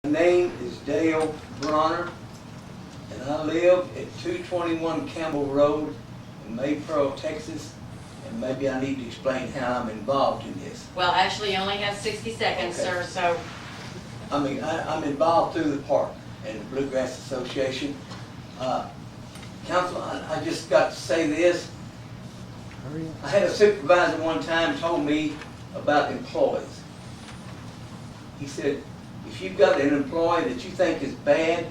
My name is Dale Bronner, and I live at 221 Campbell Road in Maypearl, Texas. And maybe I need to explain how I'm involved in this. Well, actually, you only have 60 seconds, Okay. sir, so. I'm involved through the park and the Bluegrass Association. Council, I just got to say this. I had a supervisor one time told me about employees. He said, if you've got an employee that you think is bad,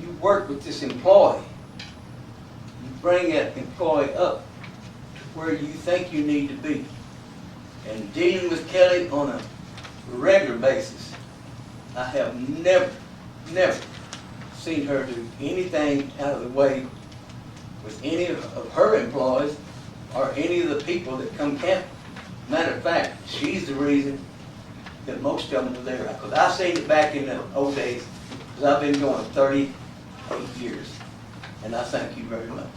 you work with this employee. You bring that employee up to where you think you need to be. And dealing with Kelly on a regular basis, I have never seen her do anything out of the way with any of her employees or any of the people that come camping. Matter of fact, she's the reason that most of them are there. Because I seen it back in the old days, because I've been going 38 years. And I thank you very much.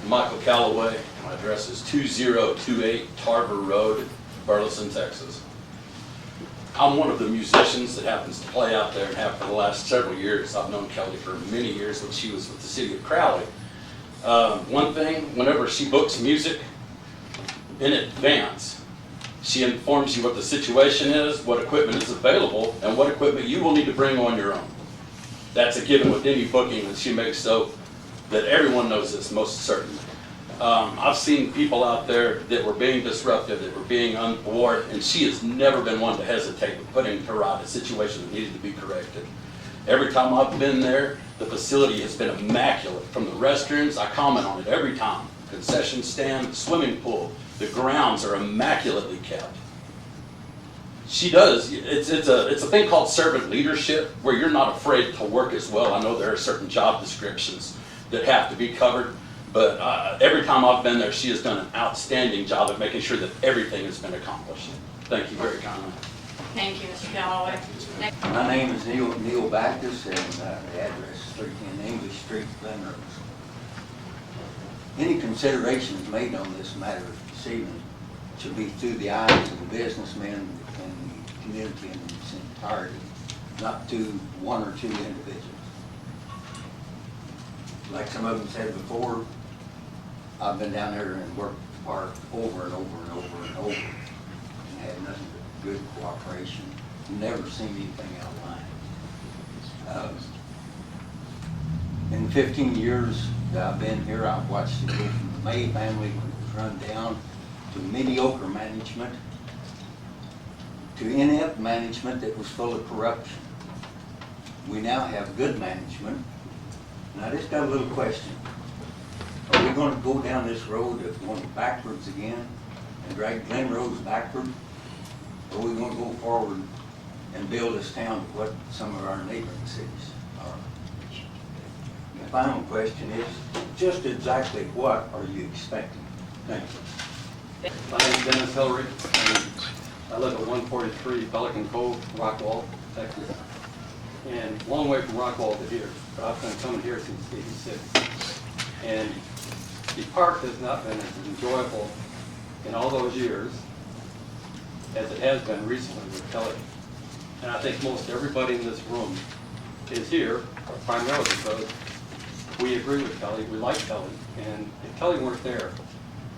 Michael Calloway. My address is 2028 Tarver Road, Burleson, Texas. I'm one of the musicians that happens to play out there and have for the last several years. I've known Kelly for many years when she was with the city of Crowley. One thing, whenever she books music in advance, she informs you what the situation is, what equipment is available, and what equipment you will need to bring on your own. That's a given with any booking that she makes, so that everyone knows this, most certainly. I've seen people out there that were being disruptive, that were being untoward, and she has never been one to hesitate with putting to right a situation that needed to be corrected. Every time I've been there, the facility has been immaculate. From the restrooms, I comment on it every time. Concession stand, swimming pool, the grounds are immaculately kept. She does, it's a thing called servant leadership, where you're not afraid to work as well. I know there are certain job descriptions that have to be covered, but every time I've been there, she has done an outstanding job of making sure that everything has been accomplished. Thank you very kindly. Thank you, Mr. Calloway. Next. My name is Neil Backus, and the address is 310 English Street, Glen. Any considerations made on this matter this evening should be through the eyes of the businessmen and the community in its entirety, not to one or two individuals. Like some of them said before, I've been down there and worked the park over and over and over and over, and had nothing but good cooperation. Never seen anything out of line. In the 15 years that I've been here, I've watched it go from the May family when it was run down to mediocre management to inept management that was full of corruption. We now have good management. And I just got a little question. Are we going to go down this road of going backwards again and drag Glen Road backward? Or are we going to go forward and build this town to what some of our neighboring cities are? The final question is, just exactly what are you expecting? Thank you. My name is Dennis Hillary, and I live at 143 Pelican Cove, Rockwall, Texas. And a long way from Rockwall to here. But I've been coming here since '86. And the park has not been as enjoyable in all those years as it has been recently with Kelly. And I think most everybody in this room is here primarily because we agree with Kelly, we like Kelly, and if Kelly weren't there,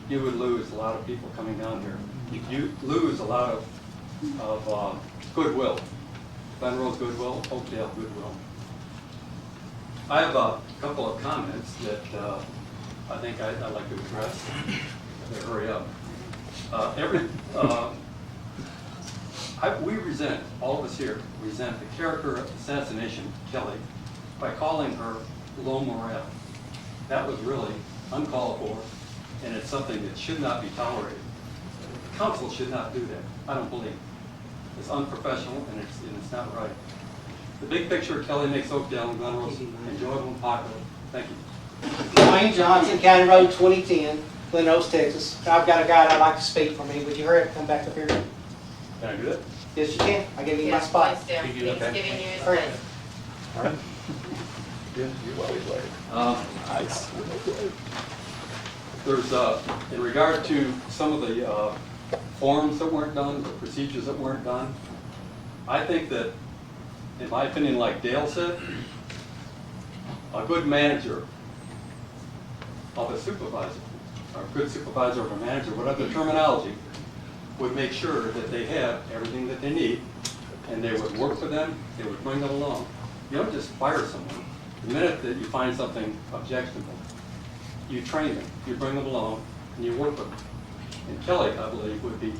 you would lose a lot of people coming down here. You lose a lot of goodwill. Glen Road goodwill, Oakdale goodwill. I have a couple of comments that I think I'd like to address. Hurry up. We resent, all of us here, resent the character assassination of Kelly by calling her low morale. That was really uncalled for, and it's something that should not be tolerated. The council should not do that, I don't believe. It's unprofessional and it's not right. The big picture, Kelly makes Oakdale and Glen Road enjoyable and popular. Thank you. Dwayne Johnson, County Road 2010, Glen Rose, Texas. I've got a guy that'd like to speak for me. Would you hurry up and come back up here? Can I do that? Yes, you can. I'll give you my Yes, spot. please do. He's Okay. giving you his Hurry. place. Nice. There's, in regard to some of the forms that weren't done, the procedures that weren't done, I think that, in my opinion, like Dale said, a good manager of a supervisor, or a good supervisor of a manager, whatever the terminology, would make sure that they have everything that they need, and they would work for them, they would bring them along. You don't just fire someone. The minute that you find something objectionable, you train them, you bring them along, and you work with them. And Kelly, I believe, would be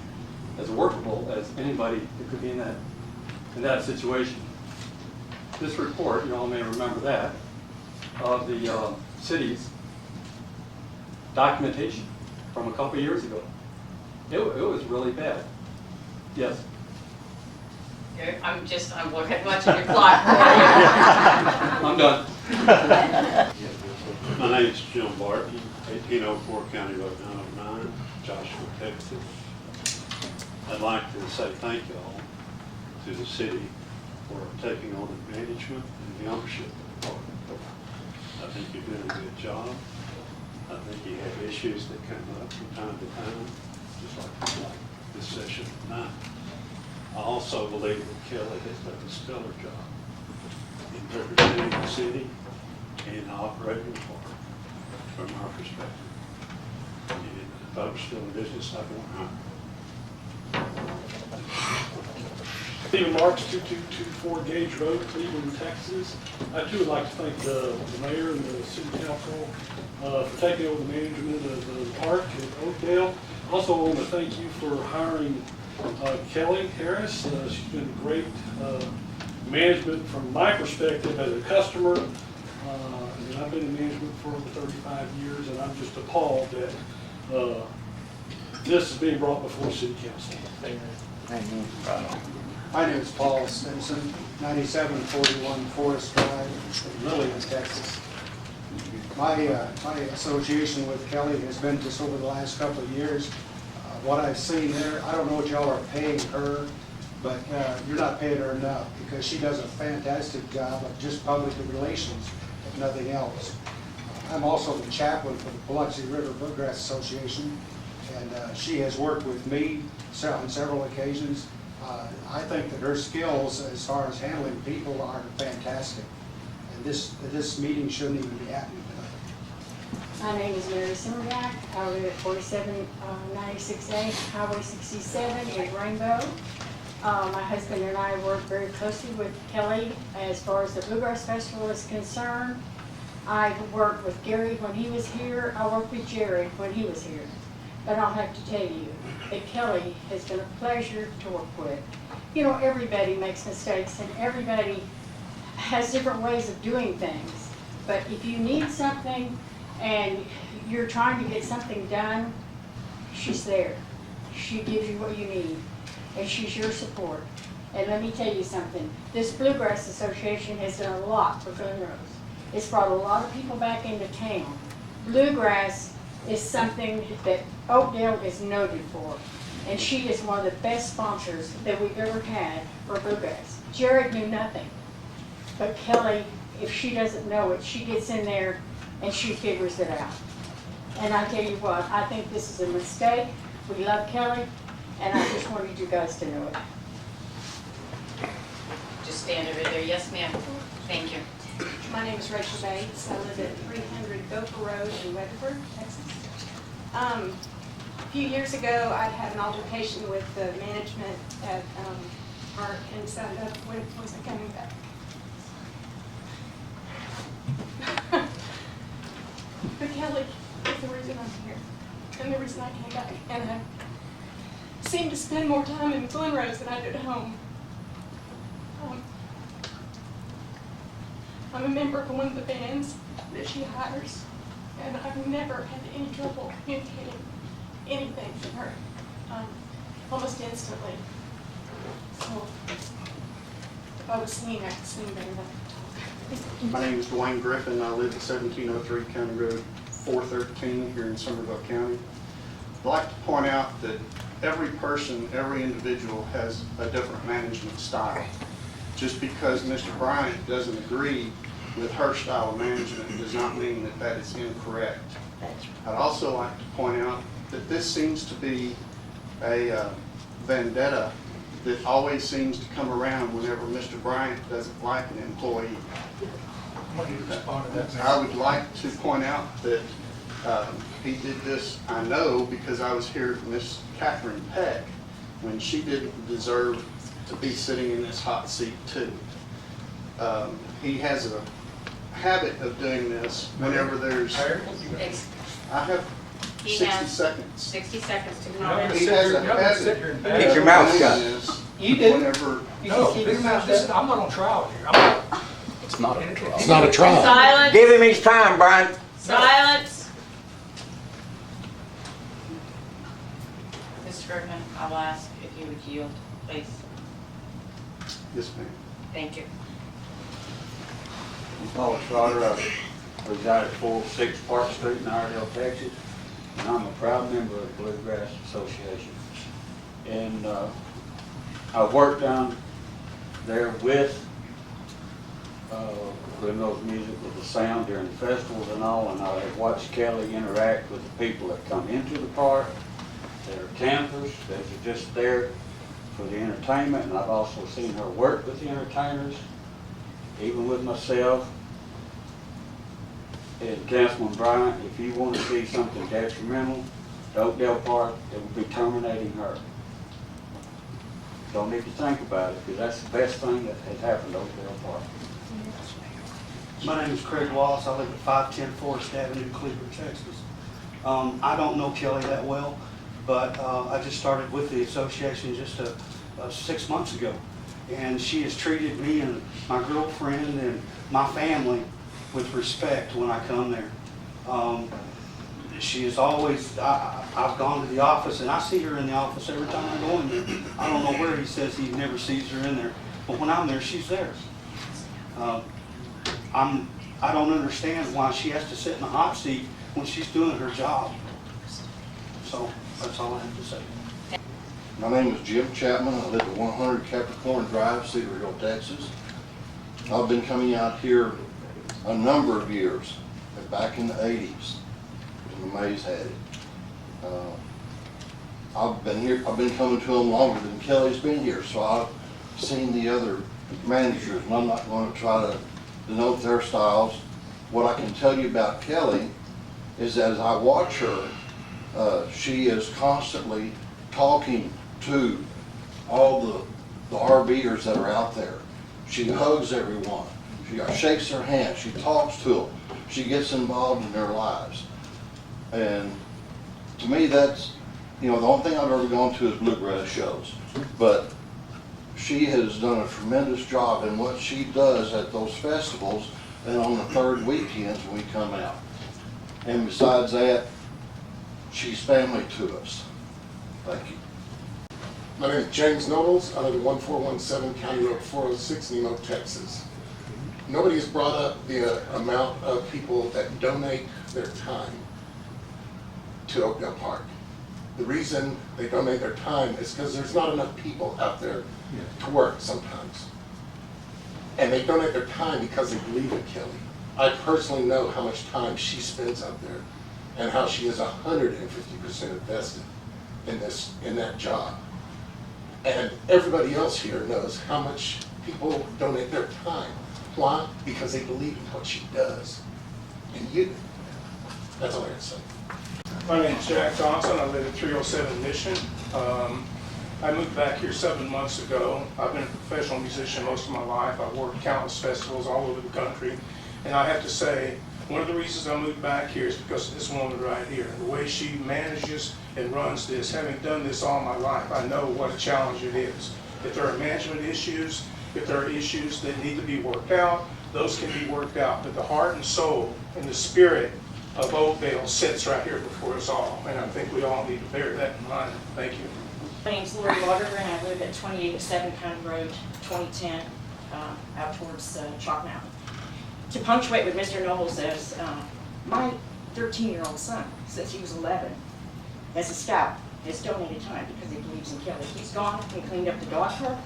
as workable as anybody that could be in that situation. This report, you all may remember that, of the city's documentation from a couple years ago. It was really bad. Yes? Okay, I'm watching your clock. I'm done. My name is Jim Barton, 1804 County Road 909, Joshua, Texas. I'd like to say thank you all to the city for taking on the management and the ownership of the park. I think you're doing a good job. I think you have issues that come up from time to time, just like this session tonight. I also believe that Kelly has done a stellar job in representing the city and operating the park from our perspective. And if I was still in business, I'd want to. Stephen Marks, 2224 Gage Road, Cleveland, Texas. I too would like to thank the mayor and the city council for taking over the management of the park at Oakdale. Also, I want to thank you for hiring Kelly Harris. She's been great management from my perspective as a customer. And I've been in management for over 35 years, and I'm just appalled that this is being brought before city council. My name is Paul Stinson, 9741 Forest Drive, Lillian, Texas. My association with Kelly has been just over the last couple of years. What I've seen there, I don't know what y'all are paying her, but you're not paying her enough because she does a fantastic job of just public relations, if nothing else. I'm also the chaplain for the Biloxi River Bluegrass Association, and she has worked with me on several occasions. I think that her skills as far as handling people are fantastic. And this meeting shouldn't even be happening tonight. My name is Mary Somervell. I live at 4796A, Highway 67 in Rainbow. My husband and I work very closely with Kelly as far as the Bluegrass Festival is concerned. I worked with Gary when he was here. I worked with Jared when he was here. But I'll have to tell you that Kelly has been a pleasure to work with. You know, everybody makes mistakes and everybody has different ways of doing things. But if you need something and you're trying to get something done, she's there. She gives you what you need, and she's your support. And let me tell you something, this Bluegrass Association has done a lot for Glen Rose. It's brought a lot of people back into town. Bluegrass is something that Oakdale is noted for, and she is one of the best sponsors that we've ever had for Bluegrass. Jared knew nothing, but Kelly, if she doesn't know it, she gets in there and she figures it out. And I tell you what, I think this is a mistake. We love Kelly, and I just wanted you guys to know it. Just stand over there. Yes, ma'am. Thank you. My name is Rachel Bates. I live at 300 Gopher Road in Weatherford, Texas. A few years ago, I had an altercation with the management at Park and signed up. When was it coming back? But Kelly is the reason I'm here, and the reason I came back. And I seem to spend more time in Glen Rose than I did at home. I'm a member of one of the bands that she hires, and I've never had any trouble communicating anything from her, almost instantly. So if I was singing, I could sing better than I could talk. My name is Dwayne Griffin. I live at 1703 County Road 413 here in Somervell County. I'd like to point out that every person, every individual has a different management style. Just because Mr. Bryant doesn't agree with her style of management does not mean that that is incorrect. I'd also like to point out that this seems to be a vendetta that always seems to come around whenever Mr. Bryant doesn't like an employee. I would like to point out that he did this, I know, because I was here with Miss Catherine Peck when she didn't deserve to be sitting in this hot seat too. He has a habit of doing this whenever there's, I have He 60 has seconds. 60 seconds to comment. He has a habit Keep your mouth of shut. doing this You do. whenever, No, keep your mouth shut. I'm not on trial here. I'm not. It's not a trial. It's not a trial. Silence, Give him his time, Brian. silence. Mr. Bergman, I'll ask if you would yield, please. yes ma'am. Thank you. I'm Paul Schroeder. I reside at 406 Park Street in Iredell, Texas, and I'm a proud member of the Bluegrass Association. And I've worked down there with Glen's music, with the sound during the festivals and all, and I have watched Kelly interact with the people that come into the park, that are campers, that are just there for the entertainment, and I've also seen her work with the entertainers, even with myself. And Councilman Bryant, if you want to see something detrimental to Oakdale Park, it would be terminating her. Don't need to think about it, because that's the best thing that has happened to Oakdale Park. My name is Craig Wallace. I live at 510 Forest Avenue, Cleveland, Texas. I don't know Kelly that well, but I just started with the association just 6 months ago. And she has treated me and my girlfriend and my family with respect when I come there. She is always, I've gone to the office and I see her in the office every time I go in there. I don't know where he says he never sees her in there, but when I'm there, she's there. I don't understand why she has to sit in the hot seat when she's doing her job. So that's all I have to say. My name is Jim Chapman. I live at 100 Capricorn Drive, Cedar Hill, Texas. I've been coming out here a number of years, back in the 80s, when the Mays had it. I've been coming to them longer than Kelly's been here, so I've seen the other managers, and I'm not going to try to denote their styles. What I can tell you about Kelly is that as I watch her, she is constantly talking to all the RVers that are out there. She hugs everyone. She shakes their hand. She talks to them. She gets involved in their lives. And to me, that's, the only thing I've ever gone to is bluegrass shows. But she has done a tremendous job in what she does at those festivals and on the third weekends when we come out. And besides that, she's family to us. Thank you. My name is James Nobles. I live at 1417 County Road 406, Nemo, Texas. Nobody has brought up the amount of people that donate their time to Oakdale Park. The reason they donate their time is because there's not enough people out there to work sometimes. And they donate their time because they believe in Kelly. I personally know how much time she spends out there and how she is 150% invested in that job. And everybody else here knows how much people donate their time. Why? Because they believe in what she does. And you do. That's all I have to say. My name's Jack Johnson. I live at 307 Mission. I moved back here 7 months ago. I've been a professional musician most of my life. I've worked countless festivals all over the country. And I have to say, one of the reasons I moved back here is because of this woman right here. The way she manages and runs this, having done this all my life, I know what a challenge it is. If there are management issues, if there are issues that need to be worked out, those can be worked out. But the heart and soul and the spirit of Oakdale sits right here before us all. And I think we all need to bear that in mind. Thank you. My name's Lori Waterman, and I live at 2807 County Road, 2010, out towards Chalk Mountain. To punctuate what Mr. Noble says, my 13-year-old son, since he was 11, as a scout, has donated time because he believes in Kelly. He's gone and cleaned up the dog park,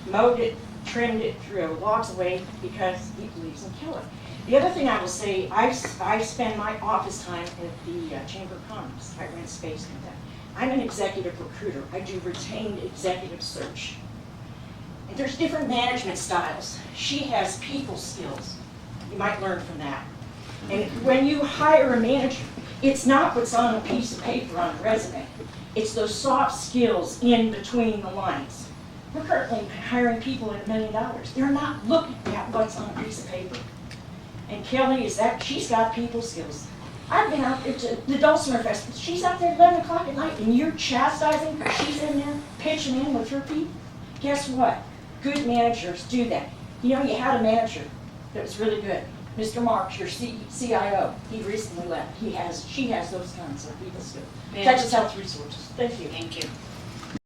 mowed it, trimmed it, threw logs away because he believes in Kelly. The other thing I will say, I spend my office time at the Chamber of Commerce. I rent space in that. I'm an executive recruiter. I do retained executive search There's different management styles. She has people skills. You might learn from that. And when you hire a manager, it's not what's on a piece of paper on a resume. It's those soft skills in between the lines. We're currently hiring people at $1 million. They're not looking at what's on a piece of paper. And Kelly she's got people skills. I've been out there to the Dulcimer Festival. She's out there at 11 o'clock at night and you're chastising her. She's in there pitching in with her people. Guess what? Good managers do that. You know, you had a manager that was really good. Mr. Marks, your CIO, he recently left. She has those kinds of people skills. Texas Health Resources. Thank you. Thank you.